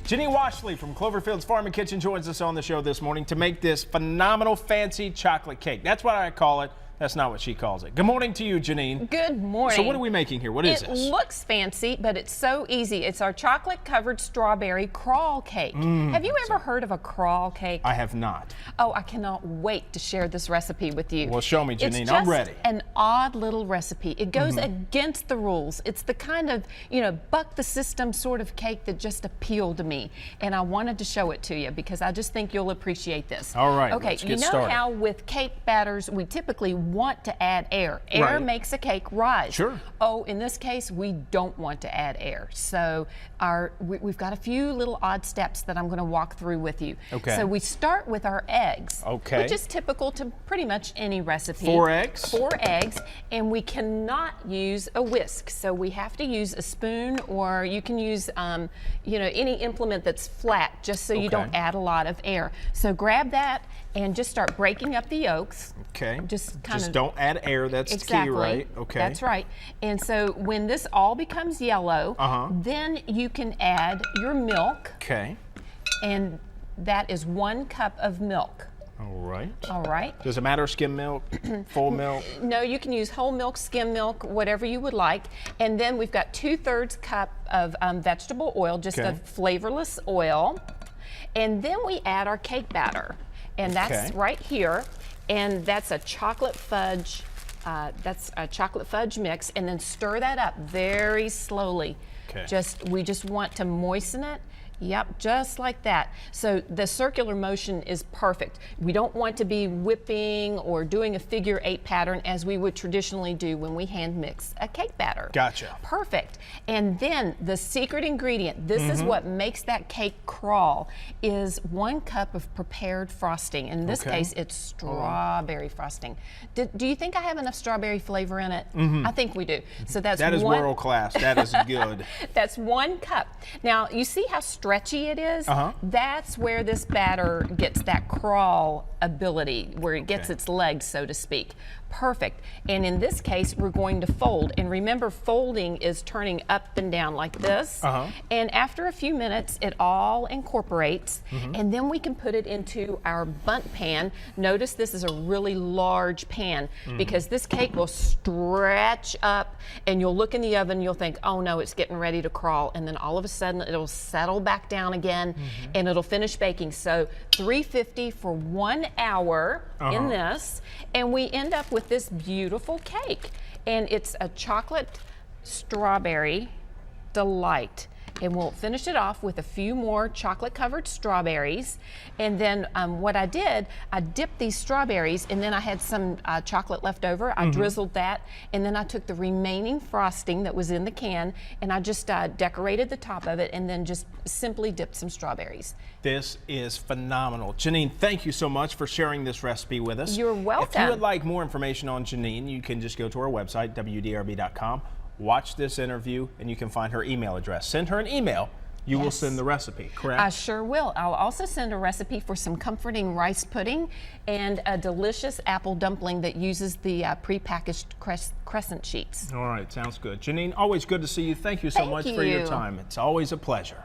Janine Washle from Cloverfield's Farm and Kitchen joins us on the show this morning to make this phenomenal fancy chocolate cake. That's what I call it. That's not what she calls it. Good morning to you, Janine. Good morning. So what are we making here? What is this? It looks fancy, but it's so easy. It's our chocolate-covered strawberry crawl cake. Have you ever heard of a crawl cake? I have not. Oh, I cannot wait to share this recipe with you. Well, show me, Janine. It's I'm ready. An odd little recipe. It goes against the rules. It's the kind of, buck the system sort of cake that just appealed to me. And I wanted to show it to you because I just think you'll appreciate this. All right, okay, let's get you know started. how with cake batters, we typically want to add air. Air makes a cake rise. Sure. Oh, in this case, we don't want to add air. So we've got a few little odd steps that I'm going to walk through with you. Okay. So we start with our eggs. Okay. Which is typical to pretty much any recipe. 4 eggs? 4 eggs, and we cannot use a whisk. So we have to use a spoon, or you can use, any implement that's flat, just so you don't add a lot of air. So grab that and just start breaking up the yolks. Okay. Just don't add air. That's exactly key, right? Okay. That's right. And so when this all becomes yellow, then you can add your milk. Okay. And that is 1 cup of milk. All right. All right. Does it matter skim milk, full milk? No, you can use whole milk, skim milk, whatever you would like. And then we've got 2/3 cup of vegetable oil, just a flavorless oil. And then we add our cake batter. And that's right here. And that's a chocolate fudge. That's a chocolate fudge mix. And then stir that up very slowly. Okay. We just want to moisten it. Yep, just like that. So the circular motion is perfect. We don't want to be whipping or doing a figure 8 pattern as we would traditionally do when we hand mix a cake batter. Gotcha. Perfect. And then the secret ingredient, this is what makes that cake crawl, is 1 cup of prepared frosting. In this case, it's strawberry frosting. Do you think I have enough strawberry flavor in it? I think we do. So that is world class. That is good. That's 1 cup. Now, you see how stretchy it is? That's where this batter gets that crawl ability, where it gets its legs, so to speak. Perfect. And in this case, we're going to fold. And remember, folding is turning up and down like this. And after a few minutes, it all incorporates. And then we can put it into our bundt pan. Notice this is a really large pan because this cake will stretch up, and you'll look in the oven and you'll think, oh no, it's getting ready to crawl. And then all of a sudden, it'll settle back down again and it'll finish baking. So 350 for 1 hour in this, and we end up with this beautiful cake. And it's a chocolate strawberry delight. And we'll finish it off with a few more chocolate covered strawberries. And then what I did, I dipped these strawberries, and then I had some chocolate left over. I drizzled that, and then I took the remaining frosting that was in the can, and I just decorated the top of it, and then just simply dipped some strawberries. This is phenomenal. Janine, thank you so much for sharing this recipe with us. You're welcome. If you would like more information on Janine, you can just go to our website, WDRB.com. Watch this interview, and you can find her email address. Send her an email. You will send the recipe, correct? I sure will. I'll also send a recipe for some comforting rice pudding and a delicious apple dumpling that uses the prepackaged crescent sheets. All right, sounds good. Janine, always good to see you. Thank you so much for your time. It's always a pleasure.